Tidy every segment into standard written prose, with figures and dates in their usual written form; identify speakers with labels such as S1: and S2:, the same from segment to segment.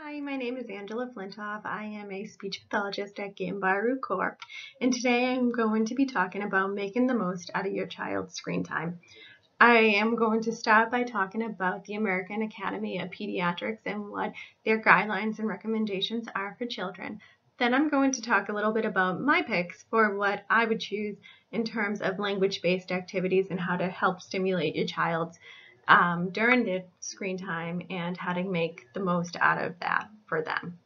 S1: Hi, my name is Angela Flintoff. I am a speech pathologist at Gambaru Corp. And today I'm going to be talking about making the most out of your child's screen time. I am going to start by talking about the American Academy of Pediatrics and what their guidelines and recommendations are for children. Then I'm going to talk a little bit about my picks for what I would choose in terms of language-based activities and how to help stimulate your child's during the screen time and how to make the most out of that for them.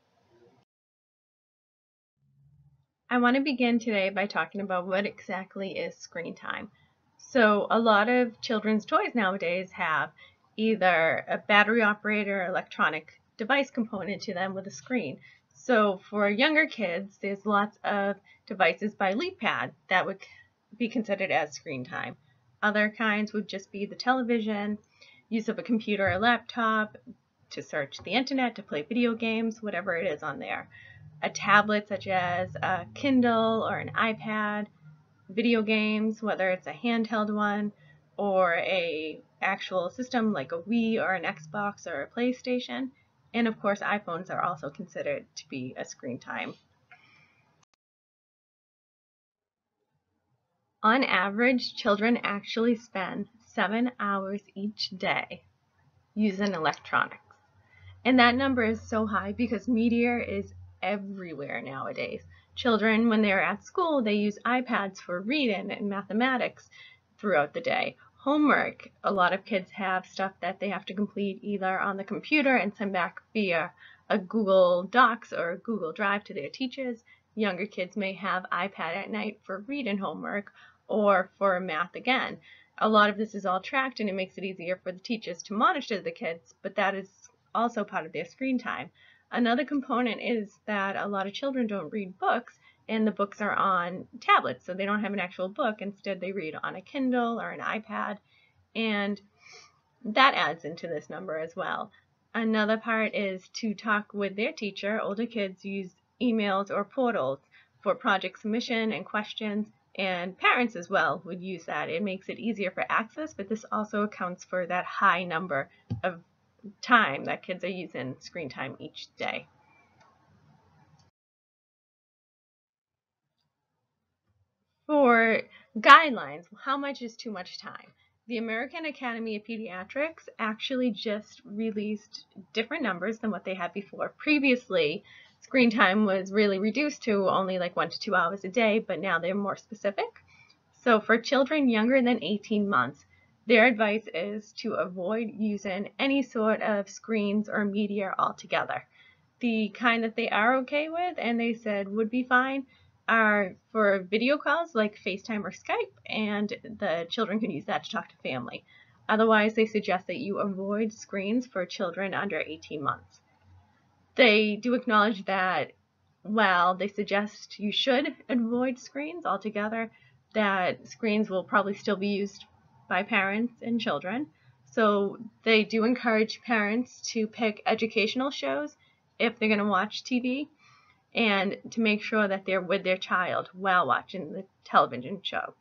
S1: I want to begin today by talking about what exactly is screen time. So a lot of children's toys nowadays have either a battery operated or electronic device component to them with a screen. So for younger kids, there's lots of devices by LeapPad that would be considered as screen time. Other kinds would just be the television, use of a computer or laptop to search the internet, to play video games, whatever it is on there. A tablet such as a Kindle or an iPad, video games, whether it's a handheld one or a actual system like a Wii or an Xbox or a PlayStation. And of course, iPhones are also considered to be a screen time. On average, children actually spend 7 hours each day using electronics. And that number is so high because media is everywhere nowadays. Children, when they're at school, they use iPads for reading and mathematics throughout the day. Homework, a lot of kids have stuff that they have to complete either on the computer and send back via a Google Docs or a Google Drive to their teachers. Younger kids may have iPad at night for reading homework or for math again. A lot of this is all tracked and it makes it easier for the teachers to monitor the kids, but that is also part of their screen time. Another component is that a lot of children don't read books, and the books are on tablets, so they don't have an actual book. Instead, they read on a Kindle or an iPad, and that adds into this number as well. Another part is to talk with their teacher. Older kids use emails or portals for project submission and questions, and parents as well would use that. It makes it easier for access, but this also accounts for that high number of time that kids are using screen time each day. For guidelines, how much is too much time? The American Academy of Pediatrics actually just released different numbers than what they had before. Previously, screen time was really reduced to only like 1 to 2 hours a day, but now they're more specific. So for children younger than 18 months, their advice is to avoid using any sort of screens or media altogether. The kind that they are okay with and they said would be fine are for video calls like FaceTime or Skype, and the children can use that to talk to family. Otherwise, they suggest that you avoid screens for children under 18 months. They do acknowledge that while they suggest you should avoid screens altogether, that screens will probably still be used by parents and children. So they do encourage parents to pick educational shows if they're going to watch TV, and to make sure that they're with their child while watching the television show.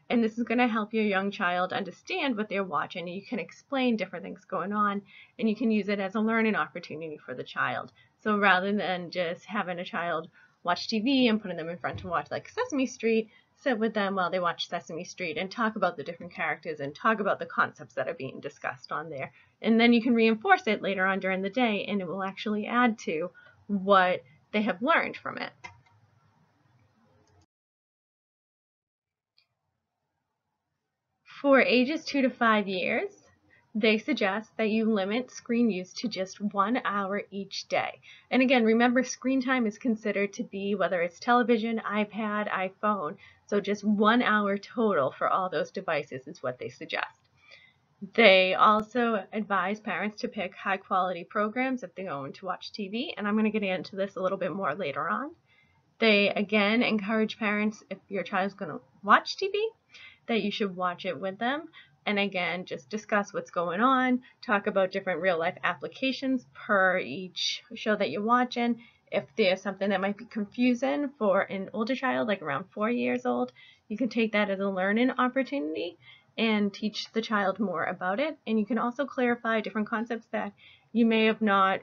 S1: And this is going to help your young child understand what they're watching. You can explain different things going on, and you can use it as a learning opportunity for the child. So rather than just having a child watch TV and putting them in front to watch like Sesame Street, sit with them while they watch Sesame Street and talk about the different characters and talk about the concepts that are being discussed on there. And then you can reinforce it later on during the day, and it will actually add to what they have learned from it. For ages 2 to 5 years, they suggest that you limit screen use to just 1 hour each day. And again, remember, screen time is considered to be whether it's television, iPad, iPhone, so just 1 hour total for all those devices is what they suggest. They also advise parents to pick high quality programs if they're going to watch TV, and I'm going to get into this a little bit more later on. They again encourage parents, if your child's going to watch TV, that you should watch it with them. And again, just discuss what's going on, talk about different real life applications per each show that you're watching. If there's something that might be confusing for an older child, like around 4 years old, you can take that as a learning opportunity and teach the child more about it. And you can also clarify different concepts that you may have not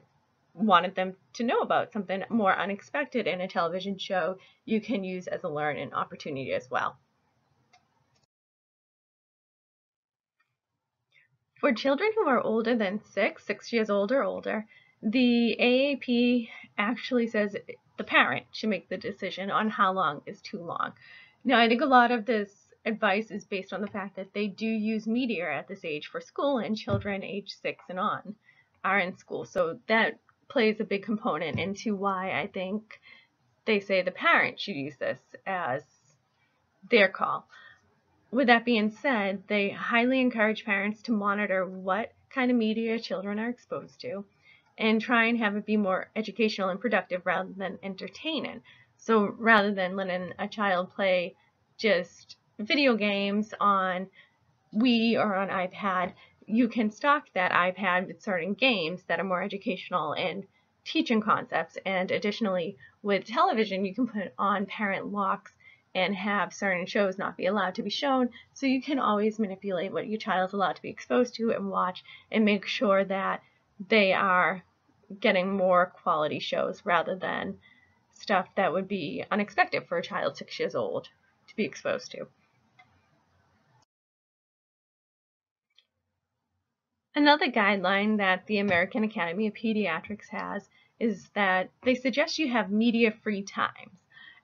S1: wanted them to know about something more unexpected in a television show, you can use as a learning opportunity as well. For children who are older than 6 years old or older, the AAP actually says the parent should make the decision on how long is too long. Now, I think a lot of this advice is based on the fact that they do use media at this age for school, and children age 6 and on are in school. So that plays a big component into why I think they say the parent should use this as their call. With that being said, they highly encourage parents to monitor what kind of media children are exposed to and try and have it be more educational and productive rather than entertaining. So rather than letting a child play just video games on Wii or on iPad, you can stock that iPad with certain games that are more educational and teaching concepts. And additionally, with television, you can put on parent locks and have certain shows not be allowed to be shown, so you can always manipulate what your child's allowed to be exposed to and watch, and make sure that they are getting more quality shows rather than stuff that would be unexpected for a child 6 years old to be exposed to. Another guideline that the American Academy of Pediatrics has is that they suggest you have media-free times.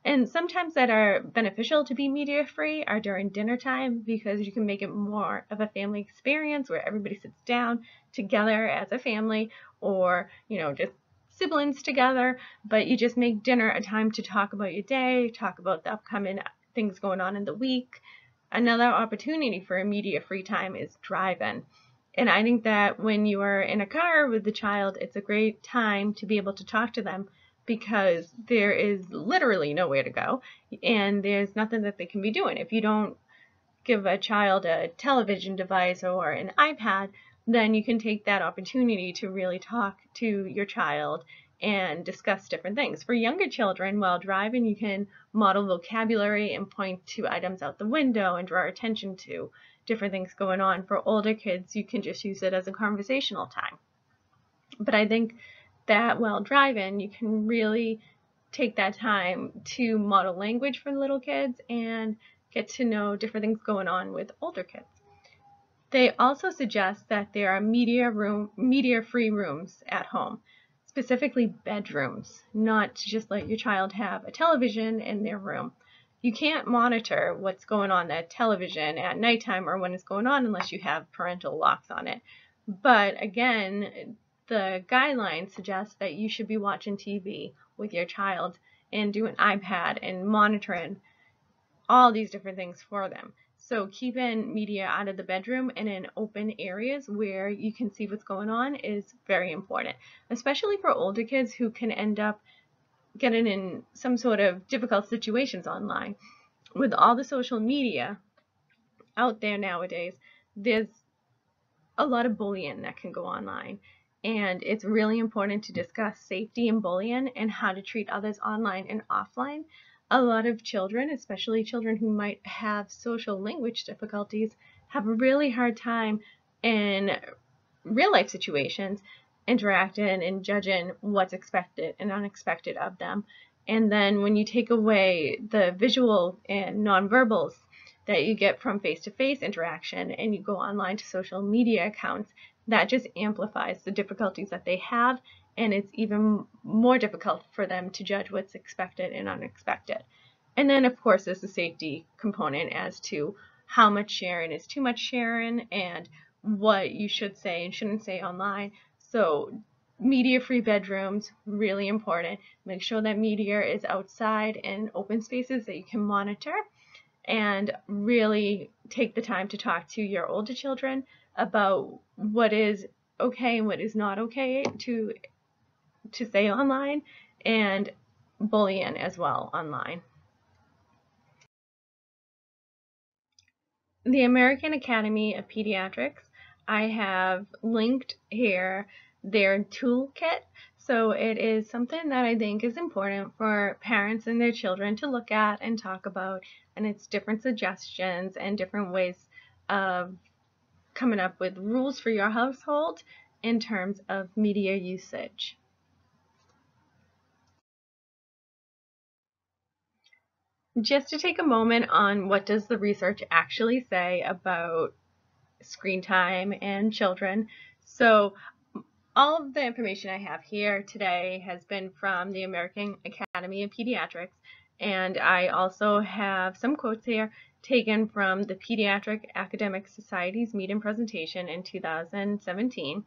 S1: And sometimes that are beneficial to be media-free are during dinner time, because you can make it more of a family experience where everybody sits down together as a family, or, just siblings together, but you just make dinner a time to talk about your day, talk about the upcoming things going on in the week. Another opportunity for a media-free time is drive-in. And I think that when you are in a car with the child, it's a great time to be able to talk to them, because there is literally nowhere to go and there's nothing that they can be doing. If you don't give a child a television device or an iPad, then you can take that opportunity to really talk to your child and discuss different things. For younger children, while driving, you can model vocabulary and point to items out the window and draw attention to different things going on. For older kids, you can just use it as a conversational time. But I think that while driving, you can really take that time to model language for little kids and get to know different things going on with older kids. They also suggest that there are media-free rooms at home, specifically bedrooms, not to just let your child have a television in their room. You can't monitor what's going on at television at nighttime or when it's going on unless you have parental locks on it. But again, the guidelines suggest that you should be watching TV with your child and do an iPad and monitoring all these different things for them. So keeping media out of the bedroom and in open areas where you can see what's going on is very important, especially for older kids who can end up getting in some sort of difficult situations online. With all the social media out there nowadays, there's a lot of bullying that can go online. And it's really important to discuss safety and bullying and how to treat others online and offline. A lot of children, especially children who might have social language difficulties, have a really hard time in real life situations interacting and judging what's expected and unexpected of them. And then when you take away the visual and nonverbals that you get from face-to-face interaction and you go online to social media accounts, that just amplifies the difficulties that they have, and it's even more difficult for them to judge what's expected and unexpected. And then, of course, there's the safety component as to how much sharing is too much sharing and what you should say and shouldn't say online. So media-free bedrooms, really important. Make sure that media is outside in open spaces that you can monitor, and really take the time to talk to your older children about what is okay and what is not okay to say online, and bullying as well online. The American Academy of Pediatrics, I have linked here their toolkit. So it is something that I think is important for parents and their children to look at and talk about, and it's different suggestions and different ways of coming up with rules for your household in terms of media usage. just to take a moment on what does the research actually say about screen time and children. So all of the information I have here today has been from the American Academy of Pediatrics, and I also have some quotes here taken from the Pediatric Academic Society's meeting presentation in 2017.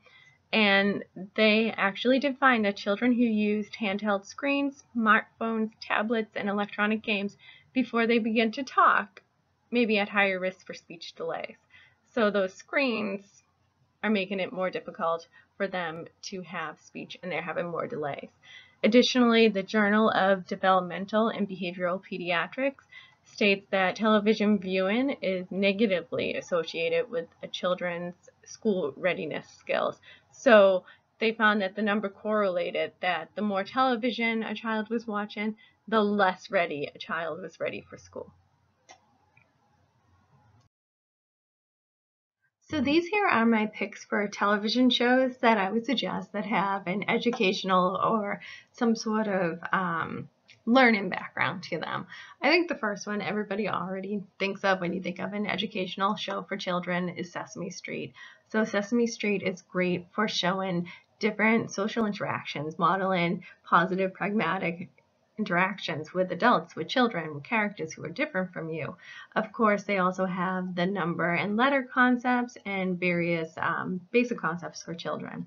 S1: And they actually did find that children who used handheld screens, smartphones, tablets, and electronic games before they begin to talk may be at higher risk for speech delays. So those screens are making it more difficult for them to have speech, and they're having more delays. Additionally, the Journal of Developmental and Behavioral Pediatrics states that television viewing is negatively associated with a children's school readiness skills. So they found that the number correlated that the more television a child was watching, the less ready a child was ready for school. So these here are my picks for television shows that I would suggest that have an educational or some sort of learning background to them. I think the first one everybody already thinks of when you think of an educational show for children is Sesame Street. So Sesame Street is great for showing different social interactions, modeling positive, pragmatic interactions with adults, with children, with characters who are different from you. Of course, they also have the number and letter concepts and various basic concepts for children.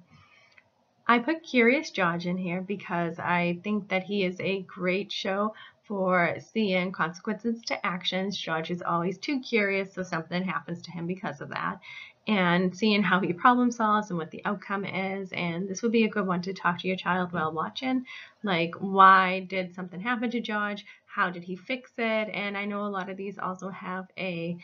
S1: I put Curious George in here because I think that he is a great show for seeing consequences to actions. George is always too curious, so something happens to him because of that. And seeing how he problem solves and what the outcome is. And this would be a good one to talk to your child while watching. Like, why did something happen to George? How did he fix it? And I know a lot of these also have a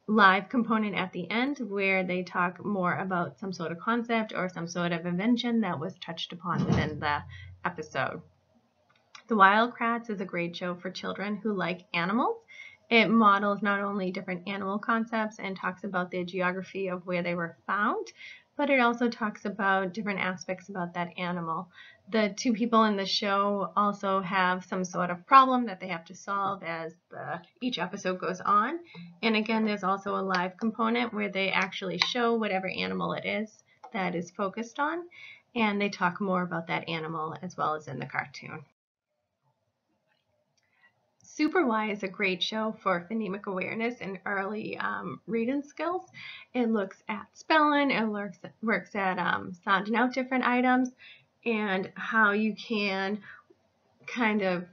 S1: live component at the end where they talk more about some sort of concept or some sort of invention that was touched upon within the episode. The Wild Kratts is a great show for children who like animals. It models not only different animal concepts and talks about the geography of where they were found, but it also talks about different aspects about that animal. The two people in the show also have some sort of problem that they have to solve as each episode goes on. And again, there's also a live component where they actually show whatever animal it is that is focused on, and they talk more about that animal as well as in the cartoon. Super Why is a great show for phonemic awareness and early reading skills. It looks at spelling, it works at sounding out different items, and how you can kind of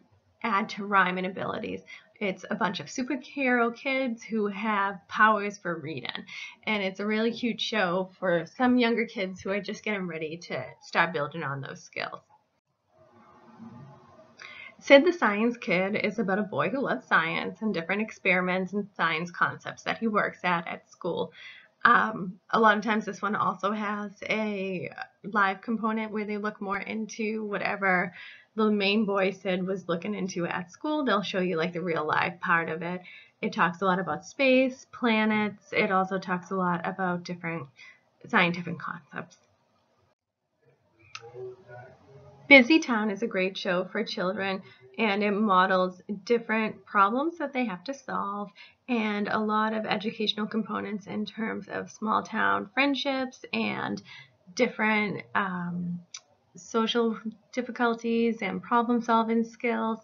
S1: add to rhyming abilities. It's a bunch of superhero kids who have powers for reading, and it's a really cute show for some younger kids who are just getting ready to start building on those skills. Sid the Science Kid is about a boy who loves science and different experiments and science concepts that he works at school. A lot of times this one also has a live component where they look more into whatever the main boy Sid was looking into at school. They'll show you like the real live part of it. It talks a lot about space, planets. It also talks a lot about different scientific concepts. Busy Town is a great show for children, and it models different problems that they have to solve and a lot of educational components in terms of small town friendships and different social difficulties and problem solving skills.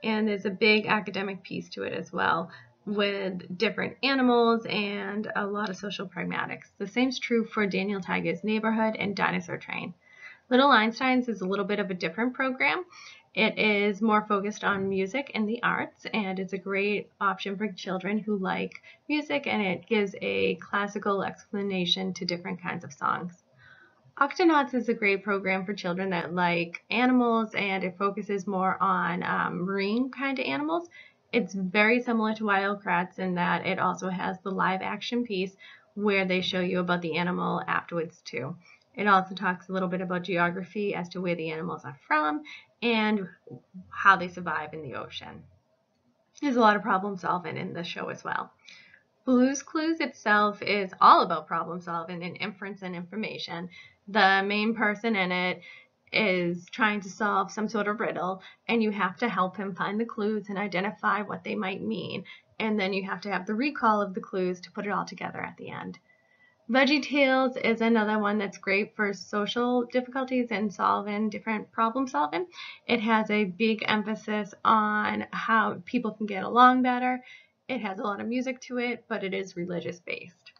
S1: And there's a big academic piece to it as well, with different animals and a lot of social pragmatics. The same is true for Daniel Tiger's Neighborhood and Dinosaur Train. Little Einsteins is a little bit of a different program. It is more focused on music and the arts, and it's a great option for children who like music, and it gives a classical explanation to different kinds of songs. Octonauts is a great program for children that like animals, and it focuses more on marine kind of animals. It's very similar to Wild Kratts in that it also has the live action piece where they show you about the animal afterwards too. It also talks a little bit about geography as to where the animals are from and how they survive in the ocean. There's a lot of problem solving in the show as well. Blue's Clues itself is all about problem solving and inference and information. The main person in it is trying to solve some sort of riddle, and you have to help him find the clues and identify what they might mean. And then you have to have the recall of the clues to put it all together at the end. VeggieTales is another one that's great for social difficulties and solving different problem solving. It has a big emphasis on how people can get along better. It has a lot of music to it, but it is religious based.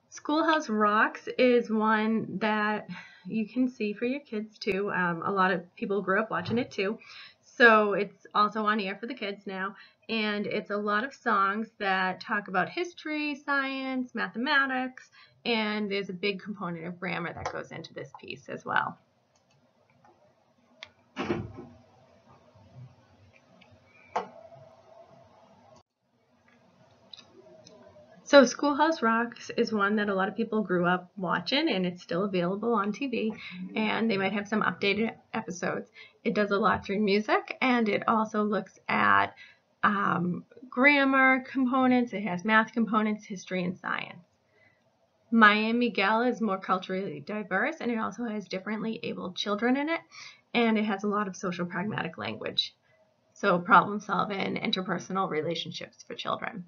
S1: Schoolhouse Rocks is one that you can see for your kids too. A lot of people grew up watching it too. So it's also on air for the kids now. And it's a lot of songs that talk about history, science, mathematics, and there's a big component of grammar that goes into this piece as well. So Schoolhouse Rocks is one that a lot of people grew up watching, and it's still available on TV, and they might have some updated episodes. It does a lot through music, and it also looks at grammar components. It has math components, history, and science. Maya Miguel is more culturally diverse, and it also has differently abled children in it, and it has a lot of social pragmatic language. So problem solving, interpersonal relationships for children.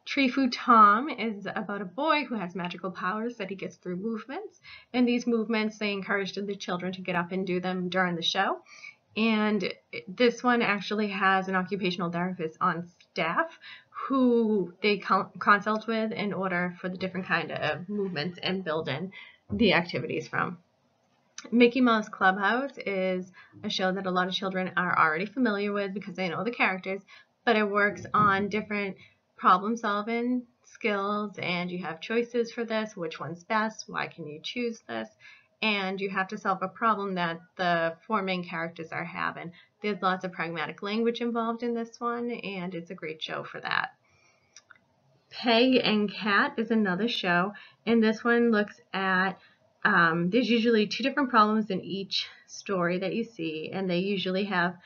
S1: Treefoo Tom is about a boy who has magical powers that he gets through movements. And these movements, they encouraged the children to get up and do them during the show. And this one actually has an occupational therapist on staff who they consult with in order for the different kind of movements and build in the activities from. Mickey Mouse Clubhouse is a show that a lot of children are already familiar with because they know the characters, but it works on different problem solving skills, and you have choices for this, which one's best, why can you choose this, and you have to solve a problem that the four main characters are having. There's lots of pragmatic language involved in this one, and it's a great show for that. Peg and Cat is another show, and this one looks at there's usually two different problems in each story that you see, and they usually have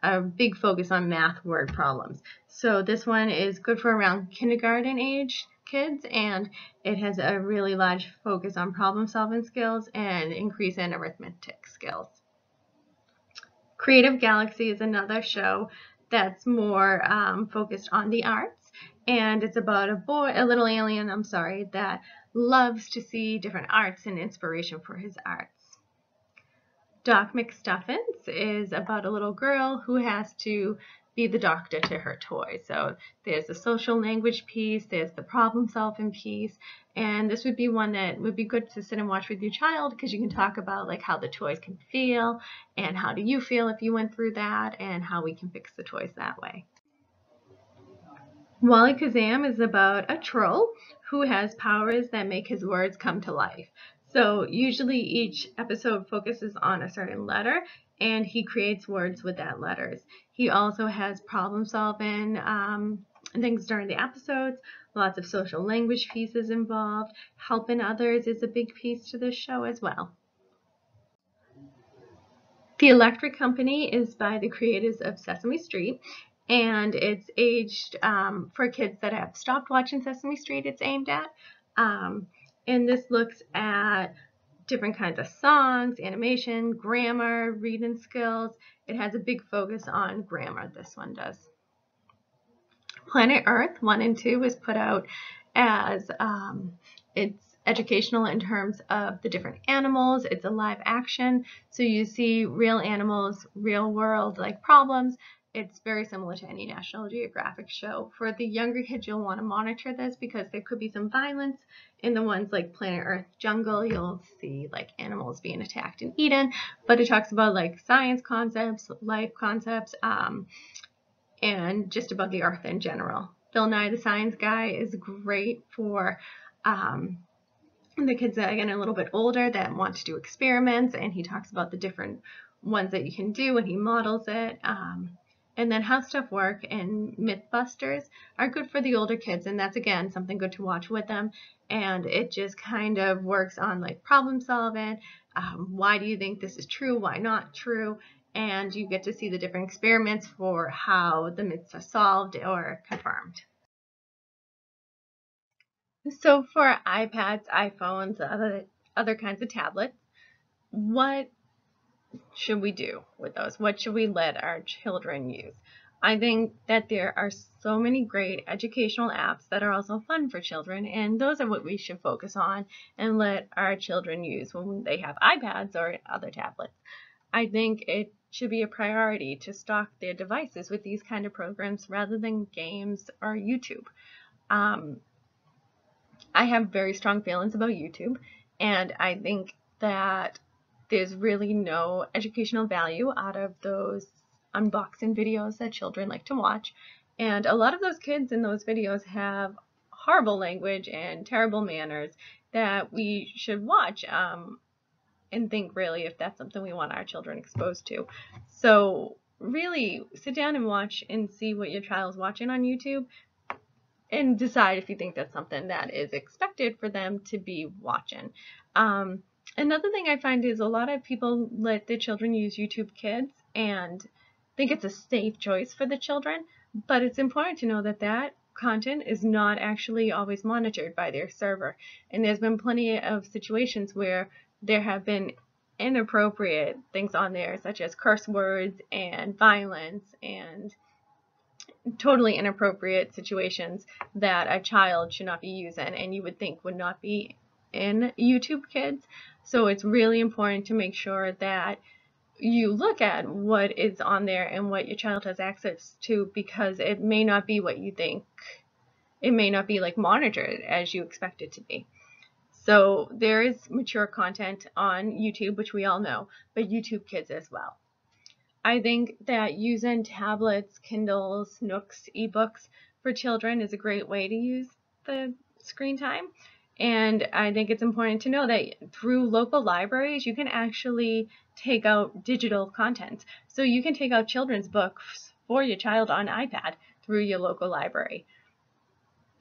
S1: a big focus on math word problems. So this one is good for around kindergarten age kids, and it has a really large focus on problem solving skills and increase in arithmetic skills. Creative Galaxy is another show that's more focused on the arts, and it's about a little alien, that loves to see different arts and inspiration for his arts. Doc McStuffins is about a little girl who has to be the doctor to her toy. So there's the social language piece, there's the problem solving piece, and this would be one that would be good to sit and watch with your child because you can talk about like how the toys can feel and how do you feel if you went through that and how we can fix the toys that way. Wally Kazam is about a troll who has powers that make his words come to life. So usually each episode focuses on a certain letter, and he creates words with that letters. He also has problem solving things during the episodes, lots of social language pieces involved. Helping others is a big piece to this show as well. The Electric Company is by the creators of Sesame Street, and it's aged for kids that have stopped watching Sesame Street. It's aimed at, and this looks at different kinds of songs, animation, grammar, reading skills. It has a big focus on grammar, this one does. Planet Earth 1 and 2 was put out as it's educational in terms of the different animals. It's a live action, so you see real animals, real world like problems. It's very similar to any National Geographic show. For the younger kids, you'll want to monitor this because there could be some violence. In the ones like Planet Earth Jungle, you'll see like animals being attacked and eaten, but it talks about like science concepts, life concepts, and just about the earth in general. Bill Nye the Science Guy is great for the kids that are getting a little bit older that want to do experiments, and he talks about the different ones that you can do and he models it. And then How Stuff Work and Mythbusters are good for the older kids, and that's again something good to watch with them. And it just kind of works on like problem solving. Why do you think this is true? Why not true? And you get to see the different experiments for how the myths are solved or confirmed. So for iPads, iPhones, other kinds of tablets, what should we do with those? What should we let our children use? I think that there are so many great educational apps that are also fun for children, and those are what we should focus on and let our children use when they have iPads or other tablets. I think it should be a priority to stock their devices with these kind of programs rather than games or YouTube. Um, I have very strong feelings about YouTube, and I think that there's really no educational value out of those unboxing videos that children like to watch. And a lot of those kids in those videos have horrible language and terrible manners that we should watch and think really if that's something we want our children exposed to. So really sit down and watch and see what your child's watching on YouTube and decide if you think that's something that is expected for them to be watching. Another thing I find is a lot of people let their children use YouTube Kids and think it's a safe choice for the children, but it's important to know that that content is not actually always monitored by their server. And there's been plenty of situations where there have been inappropriate things on there, such as curse words and violence and totally inappropriate situations that a child should not be using and you would think would not be in YouTube Kids. So it's really important to make sure that you look at what is on there and what your child has access to, because it may not be what you think. It may not be like monitored as you expect it to be. So there is mature content on YouTube, which we all know, but YouTube Kids as well. I think that using tablets, Kindles, Nooks, ebooks for children is a great way to use the screen time. And I think it's important to know that through local libraries, you can actually take out digital content. So you can take out children's books for your child on iPad through your local library.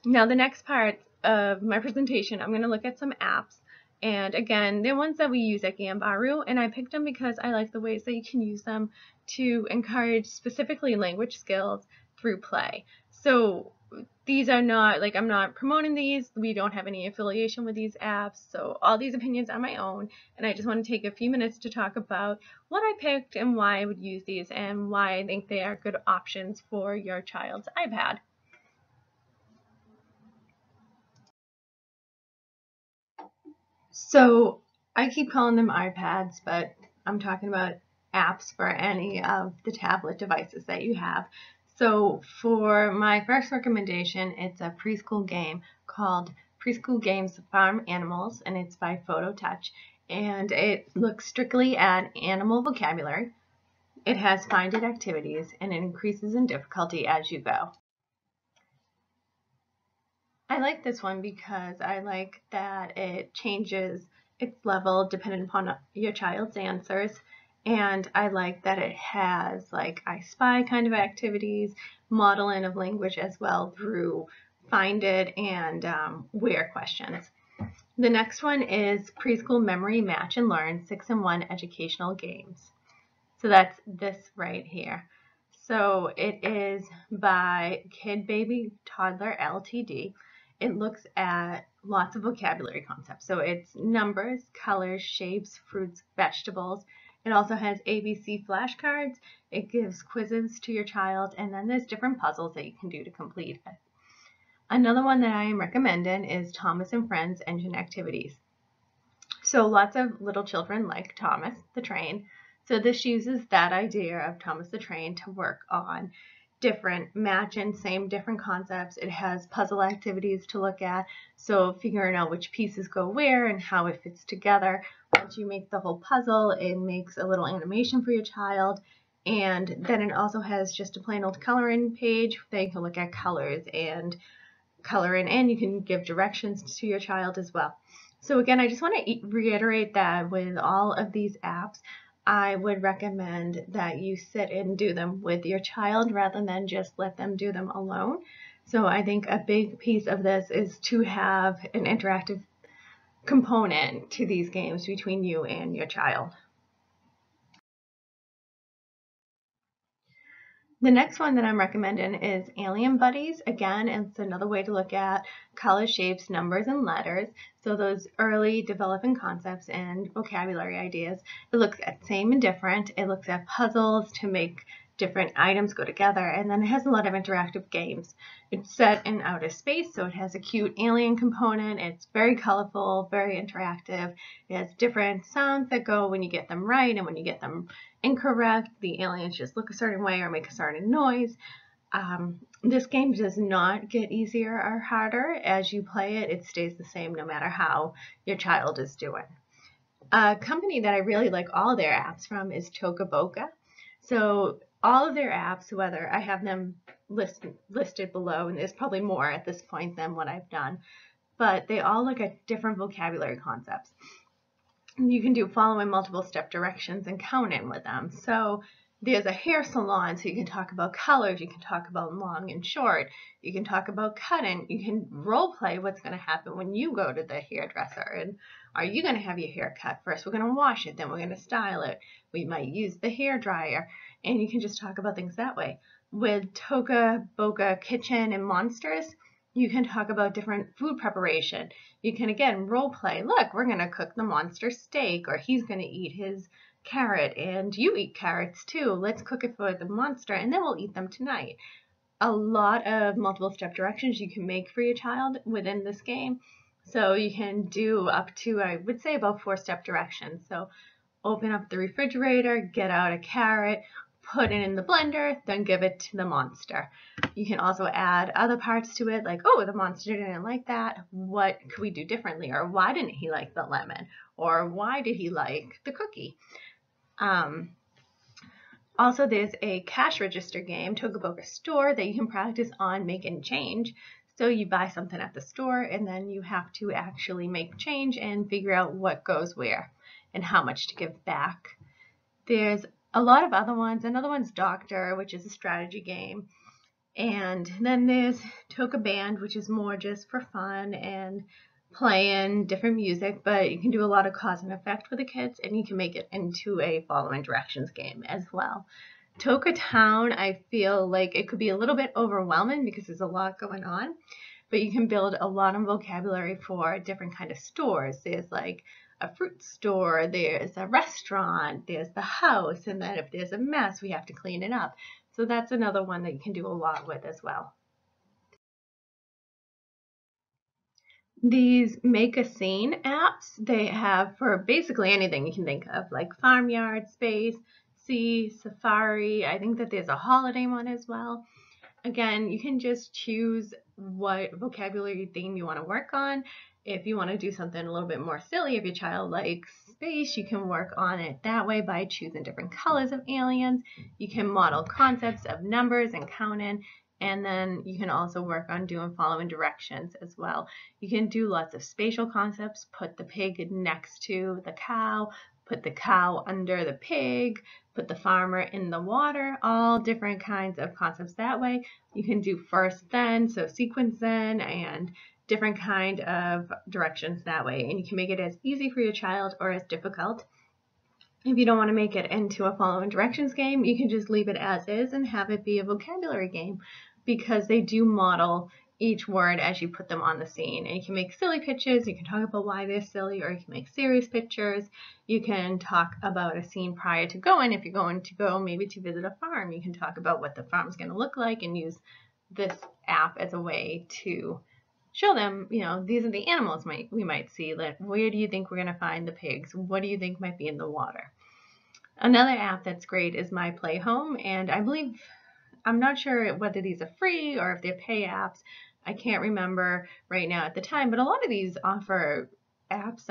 S1: Now, the next part of my presentation, I'm going to look at some apps. And again, they're ones that we use at Gambaru, and I picked them because I like the ways that you can use them to encourage specifically language skills through play. So these are not, like, I'm not promoting these. We don't have any affiliation with these apps. So all these opinions are my own, and I just want to take a few minutes to talk about what I picked and why I would use these and why I think they are good options for your child's iPad. So I keep calling them iPads, but I'm talking about apps for any of the tablet devices that you have. So for my first recommendation, it's a preschool game called Preschool Games Farm Animals, and it's by PhotoTouch. And it looks strictly at animal vocabulary. It has find it activities, and it increases in difficulty as you go. I like this one because I like that it changes its level depending upon your child's answers. And I like that it has like I Spy kind of activities, modeling of language as well through Find It and Where questions. The next one is Preschool Memory Match and Learn 6-in-1 Educational Games. So that's this right here. So it is by Kid Baby Toddler Ltd. It looks at lots of vocabulary concepts. So it's numbers, colors, shapes, fruits, vegetables. It also has ABC flashcards. It gives quizzes to your child, and then there's different puzzles that you can do to complete it. Another one that I am recommending is Thomas and Friends Engine Activities. So lots of little children like Thomas the Train. So this uses that idea of Thomas the Train to work on different matching same different concepts. It has puzzle activities to look at. So figuring out which pieces go where and how it fits together. Once you make the whole puzzle, it makes a little animation for your child. And then it also has just a plain old coloring page that you can look at colors and coloring, and you can give directions to your child as well. So again, I just want to reiterate that with all of these apps, I would recommend that you sit and do them with your child rather than just let them do them alone. So I think a big piece of this is to have an interactive component to these games between you and your child. The next one that I'm recommending is Alien Buddies. Again, it's another way to look at color, shapes, numbers, and letters. So those early developing concepts and vocabulary ideas. It looks at same and different. It looks at puzzles to make different items go together, and then it has a lot of interactive games. It's set in outer space, so it has a cute alien component. It's very colorful, very interactive. It has different sounds that go when you get them right and when you get them incorrect. The aliens just look a certain way or make a certain noise. This game does not get easier or harder as you play it. It stays the same no matter how your child is doing. A company that I really like all their apps from is Toca Boca. So all of their apps, whether I have them listed below, and there's probably more at this point than what I've done, but they all look at different vocabulary concepts. You can do following multiple step directions and count in with them. So there's a hair salon, so you can talk about colors, you can talk about long and short, you can talk about cutting, you can role play what's going to happen when you go to the hairdresser. And are you going to have your hair cut first? We're going to wash it, then we're going to style it. We might use the hair dryer, and you can just talk about things that way. With Toca Boca Kitchen and Monsters, you can talk about different food preparation. You can, again, role play. Look, we're going to cook the monster steak, or he's going to eat his carrot, and you eat carrots too. Let's cook it for the monster, and then we'll eat them tonight. A lot of multiple step directions you can make for your child within this game. So you can do up to, I would say, about 4-step directions. So open up the refrigerator, get out a carrot, put it in the blender, then give it to the monster. You can also add other parts to it, like, oh, the monster didn't like that. What could we do differently? Or why didn't he like the lemon? Or why did he like the cookie? Also, there's a cash register game, Toca Boca Store, that you can practice on make and change. So you buy something at the store, and then you have to actually make change and figure out what goes where and how much to give back. There's a lot of other ones. Another one's Doctor, which is a strategy game. And then there's Toca Band, which is more just for fun and playing different music, but you can do a lot of cause and effect with the kids, and you can make it into a following directions game as well. Toca Town, I feel like it could be a little bit overwhelming because there's a lot going on, but you can build a lot of vocabulary for different kind of stores. There's like a fruit store, there's a restaurant, there's the house, and then if there's a mess, we have to clean it up. So that's another one that you can do a lot with as well. These make a scene apps, they have for basically anything you can think of, like farmyard space, sea, safari. I think that there's a holiday one as well. Again, you can just choose what vocabulary theme you want to work on. If you want to do something a little bit more silly, if your child likes space, you can work on it that way by choosing different colors of aliens. You can model concepts of numbers and counting, and then you can also work on doing following directions as well. You can do lots of spatial concepts, put the pig next to the cow, put the cow under the pig, put the farmer in the water, all different kinds of concepts that way. You can do first then, so sequence then, and different kind of directions that way. And you can make it as easy for your child or as difficult. If you don't want to make it into a following directions game, you can just leave it as is and have it be a vocabulary game, because they do model each word as you put them on the scene. And you can make silly pictures, you can talk about why they're silly, or you can make serious pictures. You can talk about a scene prior to going. If you're going to go maybe to visit a farm, you can talk about what the farm is going to look like and use this app as a way to show them, these are the animals we might see. Like, where do you think we're going to find the pigs? What do you think might be in the water? Another app that's great is My Play Home, and I believe, I'm not sure whether these are free or if they're pay apps. I can't remember right now at the time, but a lot of these offer apps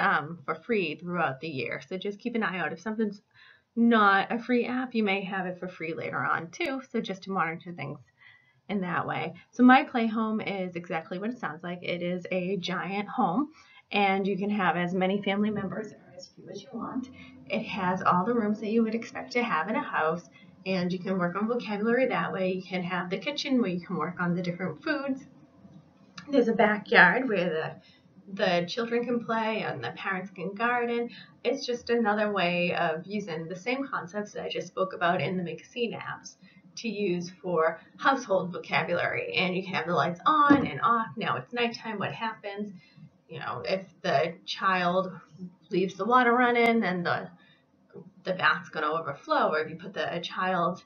S1: for free throughout the year. So just keep an eye out. If something's not a free app, you may have it for free later on too. So just to monitor things in that way. So My Play Home is exactly what it sounds like. It is a giant home, and you can have as many family members or as few as you want. It has all the rooms that you would expect to have in a house, and you can work on vocabulary that way. You can have the kitchen where you can work on the different foods. There's a backyard where the children can play and the parents can garden. It's just another way of using the same concepts that I just spoke about in the Make a Scene apps to use for household vocabulary, and you can have the lights on and off. Now it's nighttime, what happens? If the child leaves the water running, then the bath's going to overflow. Or if you put the child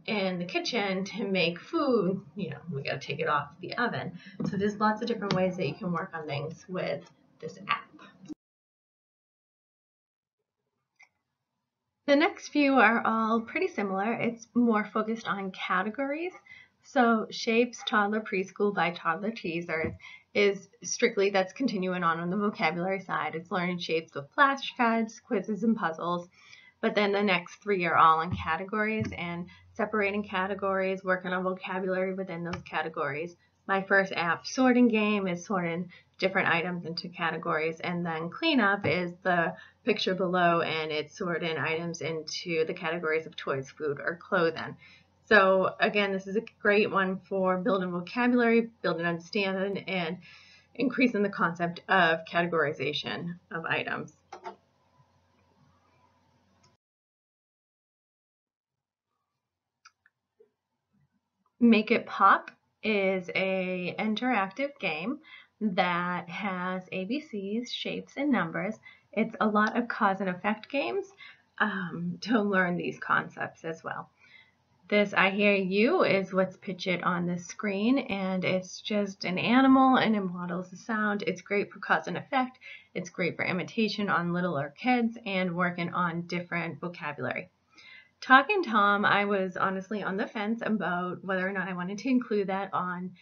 S1: in the kitchen to make food, we got to take it off the oven. So there's lots of different ways that you can work on things with this app. The next few are all pretty similar. It's more focused on categories. So Shapes Toddler Preschool by Toddler Teasers is strictly, that's continuing on the vocabulary side. It's learning shapes with flashcards, quizzes, and puzzles. But then the next three are all in categories and separating categories, working on vocabulary within those categories. My first app, Sorting Game, is sorting different items into categories, and then Cleanup is the picture below, and it's sorting items into the categories of toys, food, or clothing. So again, this is a great one for building vocabulary, building understanding, and increasing the concept of categorization of items. Make It Pop is an interactive game that has ABCs, shapes, and numbers. It's a lot of cause and effect games to learn these concepts as well. This I Hear You is what's pictured on the screen, and it's just an animal and it models the sound. It's great for cause and effect. It's great for imitation on littler kids and working on different vocabulary. Talking Tom, I was honestly on the fence about whether or not I wanted to include that on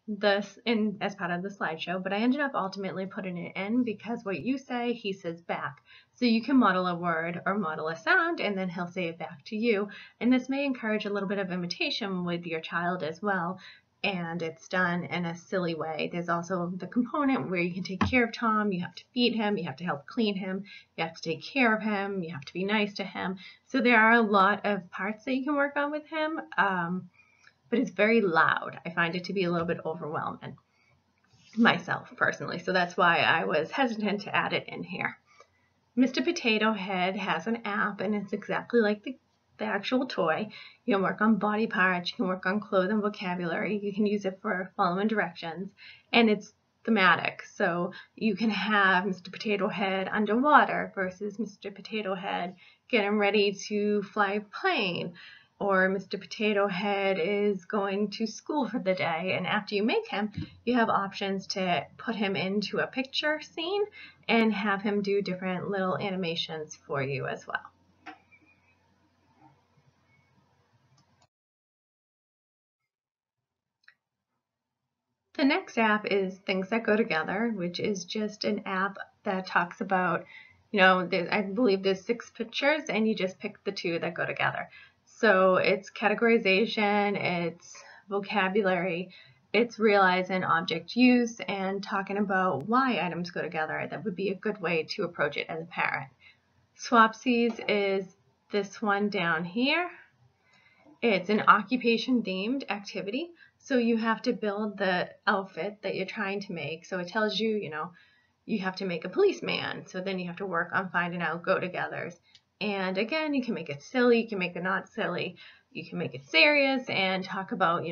S1: this as part of the slideshow, but I ended up ultimately putting it in because what you say, he says back. So you can model a word or model a sound, and then he'll say it back to you. And this may encourage a little bit of imitation with your child as well. And it's done in a silly way. There's also the component where you can take care of Tom. You have to feed him. You have to help clean him. You have to take care of him. You have to be nice to him. So there are a lot of parts that you can work on with him. But it's very loud. I find it to be a little bit overwhelming myself personally. So that's why I was hesitant to add it in here. Mr. Potato Head has an app, and it's exactly like the actual toy. You can work on body parts, you can work on clothing vocabulary, you can use it for following directions, and it's thematic. So you can have Mr. Potato Head underwater versus Mr. Potato Head getting ready to fly a plane, or Mr. Potato Head is going to school for the day, and after you make him, you have options to put him into a picture scene and have him do different little animations for you as well. The next app is Things That Go Together, which is just an app that talks about, I believe there's 6 pictures and you just pick the 2 that go together. So it's categorization, it's vocabulary, it's realizing object use and talking about why items go together. That would be a good way to approach it as a parent. Swapsies is this one down here. It's an occupation themed activity. So you have to build the outfit that you're trying to make. So it tells you, you have to make a policeman. So then you have to work on finding out go-togethers. And again, you can make it silly, you can make it not silly, you can make it serious and talk about,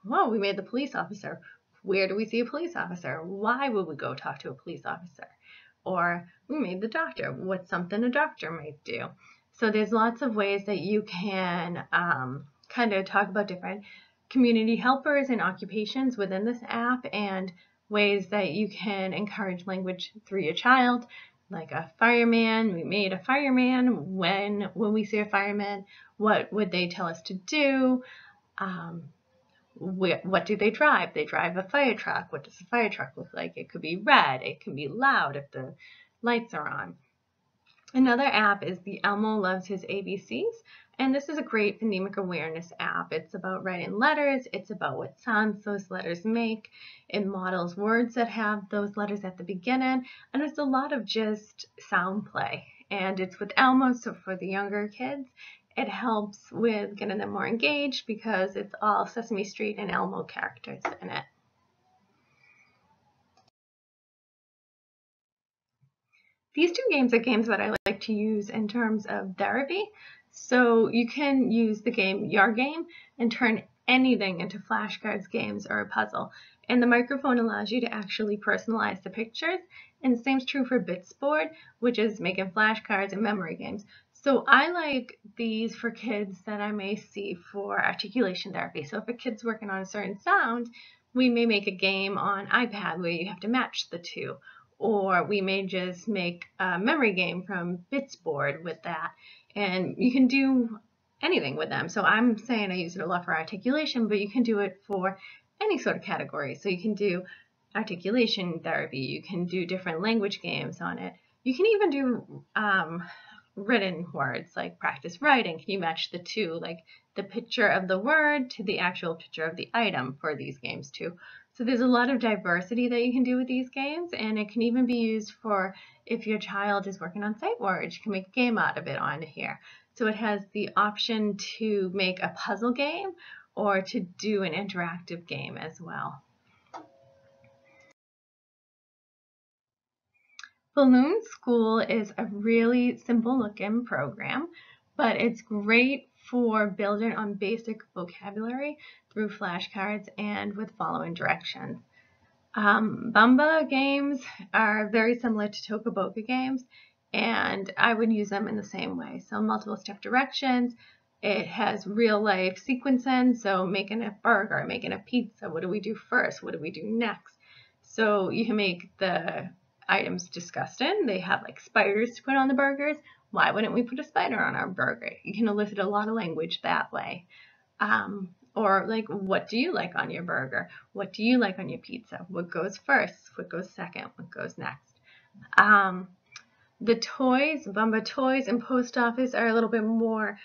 S1: well, we made the police officer. Where do we see a police officer? Why would we go talk to a police officer? Or we made the doctor. What's something a doctor might do? So there's lots of ways that you can kind of talk about different community helpers and occupations within this app, and ways that you can encourage language through your child, like a fireman. We made a fireman. When we see a fireman, what would they tell us to do? What do they drive? They drive a fire truck. What does a fire truck look like? It could be red. It can be loud if the lights are on. Another app is the Elmo Loves His ABCs, and this is a great phonemic awareness app. It's about writing letters, it's about what sounds those letters make, it models words that have those letters at the beginning, and it's a lot of just sound play. And it's with Elmo, so for the younger kids, it helps with getting them more engaged because it's all Sesame Street and Elmo characters in it. These 2 games are games that I like to use in terms of therapy. So you can use the game Your Game and turn anything into flashcards, games, or a puzzle. And the microphone allows you to actually personalize the pictures. And the same is true for Bitsboard, which is making flashcards and memory games. So I like these for kids that I may see for articulation therapy. So if a kid's working on a certain sound, we may make a game on iPad where you have to match the two. Or we may just make a memory game from Bitsboard with that. And you can do anything with them. So I'm saying I use it a lot for articulation, but you can do it for any sort of category. So you can do articulation therapy, you can do different language games on it. You can even do written words, like practice writing. Can you match the two, like the picture of the word to the actual picture of the item for these games too? So there's a lot of diversity that you can do with these games, and it can even be used for if your child is working on sight words, you can make a game out of it on here. So it has the option to make a puzzle game or to do an interactive game as well. Balloon School is a really simple looking program, but it's great for building on basic vocabulary through flashcards and with following directions. Bamba games are very similar to Tokaboka games, and I would use them in the same way. So multiple step directions. It has real life sequencing, so making a burger, making a pizza, what do we do first? What do we do next? So you can make the items disgusting. They have like spiders to put on the burgers. Why wouldn't we put a spider on our burger? You can elicit a lot of language that way. Or like, what do you like on your burger? What do you like on your pizza? What goes first? What goes second? What goes next? The toys, Bamba toys and Post Office are a little bit more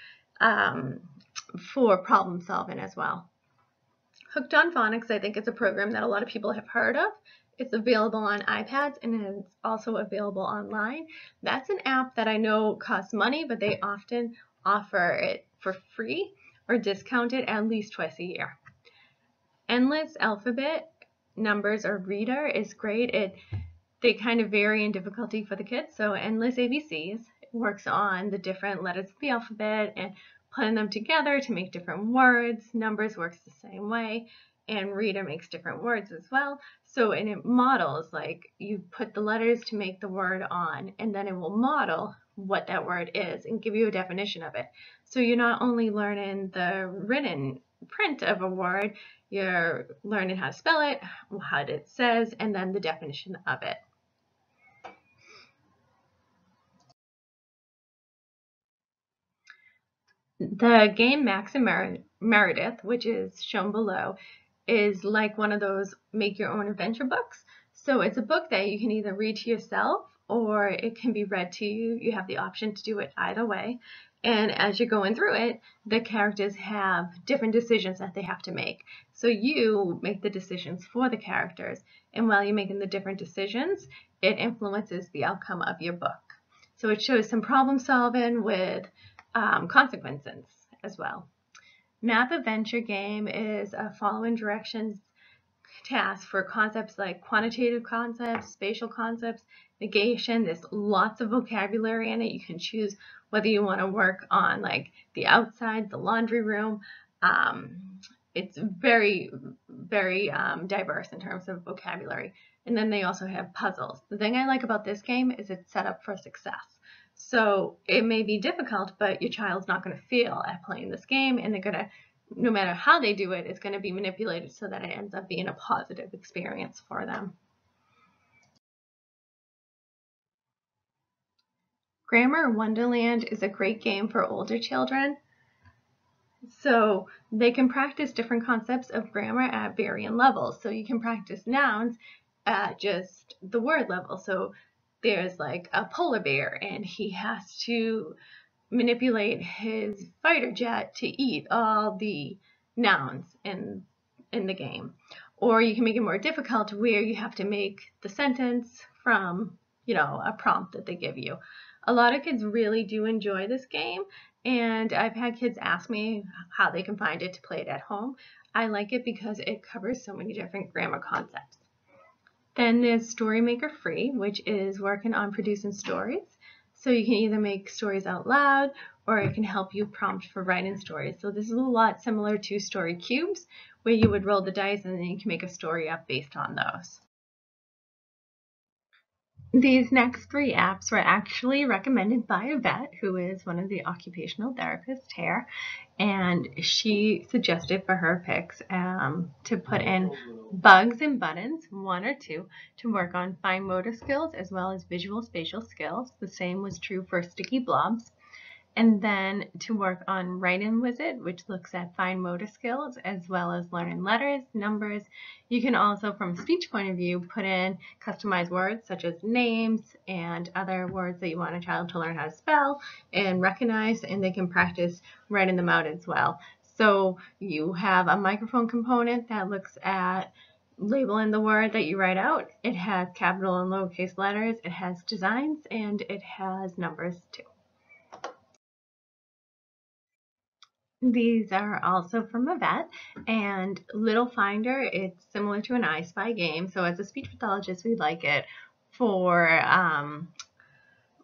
S1: for problem solving as well. Hooked on Phonics, I think, is a program that a lot of people have heard of. It's available on iPads and it's also available online. That's an app that I know costs money, but they often offer it for free or discounted at least twice a year. Endless Alphabet Numbers or Reader is great. They kind of vary in difficulty for the kids. So Endless ABCs works on the different letters of the alphabet and putting them together to make different words. Numbers works the same way, and Reader makes different words as well. So and it models, like you put the letters to make the word on, and then it will model what that word is and give you a definition of it. So you're not only learning the written print of a word, you're learning how to spell it, what it says, and then the definition of it. The game Max and Meredith, which is shown below, is like one of those make your own adventure books. So it's a book that you can either read to yourself or it can be read to you. You have the option to do it either way. And as you're going through it, the characters have different decisions that they have to make. So you make the decisions for the characters. And while you're making the different decisions, it influences the outcome of your book. So it shows some problem solving with consequences as well. Math Adventure Game is a following directions task for concepts like quantitative concepts, spatial concepts, negation. There's lots of vocabulary in it. You can choose whether you want to work on like the outside, the laundry room. It's very, very diverse in terms of vocabulary. And then they also have puzzles. The thing I like about this game is it's set up for success. So it may be difficult, but your child's not going to fail at playing this game, and they're going to, no matter how they do it, it's going to be manipulated so that it ends up being a positive experience for them. Grammar Wonderland is a great game for older children. So they can practice different concepts of grammar at varying levels. So you can practice nouns at just the word level. So there's like a polar bear and he has to manipulate his fighter jet to eat all the nouns in the game. Or you can make it more difficult where you have to make the sentence from, a prompt that they give you. A lot of kids really do enjoy this game, and I've had kids ask me how they can find it to play it at home. I like it because it covers so many different grammar concepts. Then there's Storymaker Free, which is working on producing stories. So you can either make stories out loud, or it can help you prompt for writing stories. So this is a lot similar to Story Cubes, where you would roll the dice and then you can make a story up based on those. These next 3 apps were actually recommended by a vet who is one of the occupational therapists here, and she suggested for her picks to put in Bugs and Buttons, 1 or 2, to work on fine motor skills as well as visual spatial skills. The same was true for Sticky Blobs. And then to work on Write-In Wizard, which looks at fine motor skills as well as learning letters, numbers. You can also, from a speech point of view, put in customized words such as names and other words that you want a child to learn how to spell and recognize, and they can practice writing them out as well. So you have a microphone component that looks at labeling the word that you write out. It has capital and lowercase letters, it has designs, and it has numbers too. These are also from a vet, and Little Finder, it's similar to an I Spy game. So as a speech pathologist, we like it for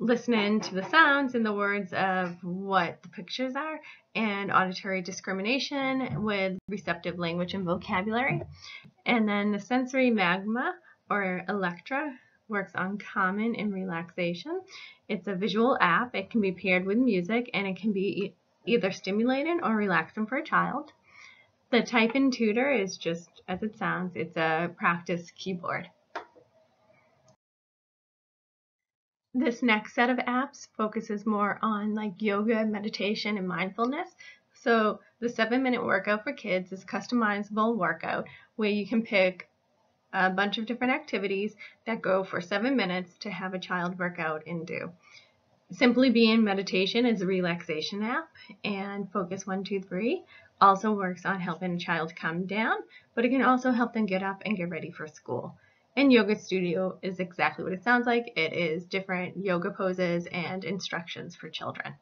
S1: listening to the sounds and the words of what the pictures are, and auditory discrimination with receptive language and vocabulary. And then the Sensory Magma, or Electra, works on calming and relaxation. It's a visual app. It can be paired with music, and it can be either stimulating or relaxing for a child. The Type-In Tutor is just as it sounds. It's a practice keyboard. This next set of apps focuses more on like yoga, meditation, and mindfulness. So the 7-minute workout for kids is a customizable workout where you can pick a bunch of different activities that go for 7 minutes to have a child work out and do. Simply Being Meditation is a relaxation app, and Focus 1, 2, 3 also works on helping a child calm down, but it can also help them get up and get ready for school. And Yoga Studio is exactly what it sounds like. It is different yoga poses and instructions for children.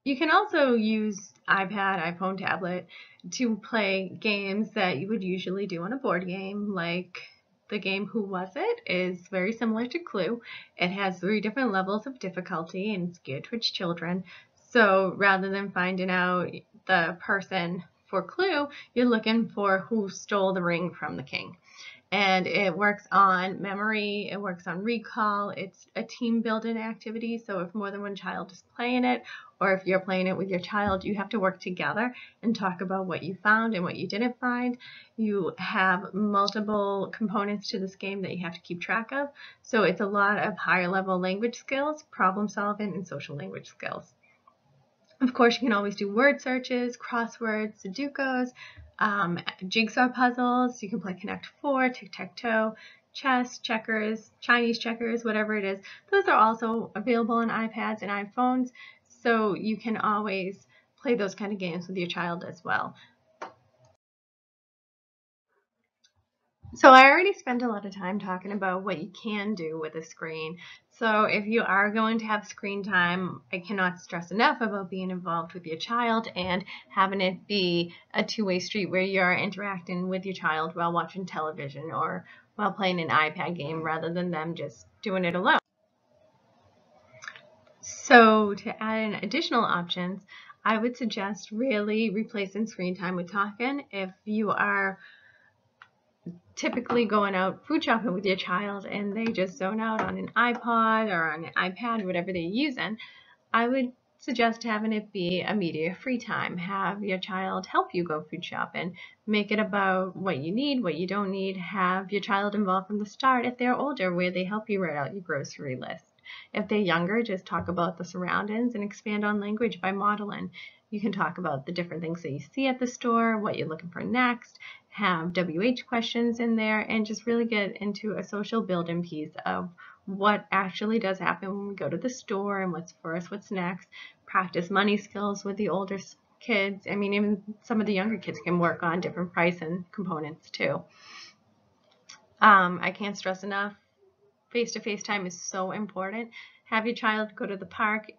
S1: You can also use iPad, iPhone, tablet to play games that you would usually do on a board game, like the game Who Was It is very similar to Clue. It has 3 different levels of difficulty and it's geared towards children. So rather than finding out the person for Clue, you're looking for who stole the ring from the king. And it works on memory, it works on recall, it's a team building activity, so if more than one child is playing it, or if you're playing it with your child, you have to work together and talk about what you found and what you didn't find. You have multiple components to this game that you have to keep track of, so it's a lot of higher level language skills, problem solving, and social language skills. Of course, you can always do word searches, crosswords, Sudokus, jigsaw puzzles. You can play Connect 4, tic-tac-toe, chess, checkers, Chinese checkers, whatever it is. Those are also available on iPads and iPhones, so you can always play those kind of games with your child as well. So I already spent a lot of time talking about what you can do with a screen. So if you are going to have screen time, I cannot stress enough about being involved with your child and having it be a two-way street where you're interacting with your child while watching television or while playing an iPad game rather than them just doing it alone. So to add in additional options, I would suggest really replacing screen time with talking. If you are typically going out food shopping with your child and they just zone out on an iPod or on an iPad, whatever they're using, I would suggest having it be a media free time. Have your child help you go food shopping. Make it about what you need, what you don't need. Have your child involved from the start if they're older, where they help you write out your grocery list. If they're younger, just talk about the surroundings and expand on language by modeling. You can talk about the different things that you see at the store, what you're looking for next, have WH questions in there, and just really get into a social building piece of what actually does happen when we go to the store and what's first, what's next. Practice money skills with the older kids. I mean, even some of the younger kids can work on different pricing components too. I can't stress enough, face-to-face time is so important. Have your child go to the park,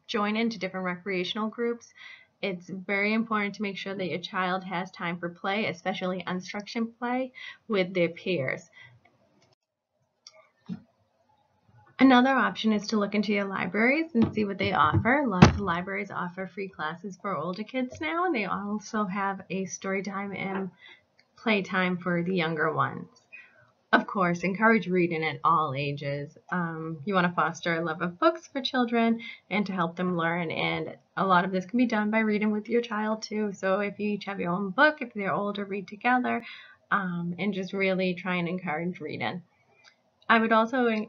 S1: join into different recreational groups. It's very important to make sure that your child has time for play, especially unstructured play with their peers. Another option is to look into your libraries and see what they offer. Lots of libraries offer free classes for older kids now, and they also have a story time and playtime for the younger ones. Of course, encourage reading at all ages. You want to foster a love of books for children and to help them learn, and a lot of this can be done by reading with your child too. So if you each have your own book, if they're older, read together, and just really try and encourage reading. I would also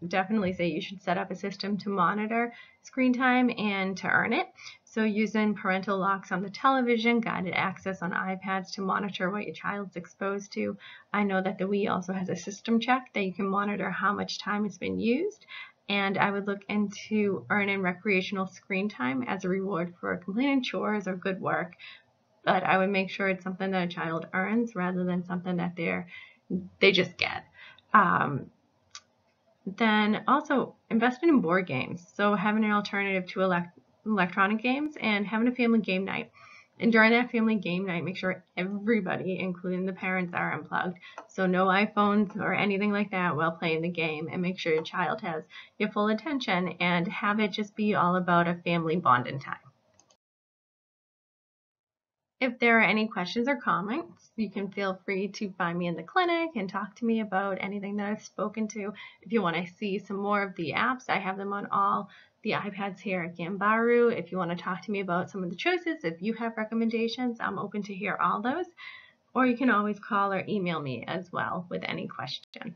S1: definitely say you should set up a system to monitor screen time and to earn it. So using parental locks on the television, guided access on iPads to monitor what your child's exposed to. I know that the Wii also has a system check that you can monitor how much time has been used. And I would look into earning recreational screen time as a reward for completing chores or good work. But I would make sure it's something that a child earns rather than something that they just get. Then also investing in board games. So having an alternative to electronic games and having a family game night. And during that family game night, make sure everybody, including the parents, are unplugged. So no iPhones or anything like that while playing the game, and make sure your child has your full attention and have it just be all about a family bonding time. If there are any questions or comments, you can feel free to find me in the clinic and talk to me about anything that I've spoken to. If you want to see some more of the apps, I have them on all the iPads here at Gambaru. If you want to talk to me about some of the choices, if you have recommendations, I'm open to hear all those. Or you can always call or email me as well with any questions.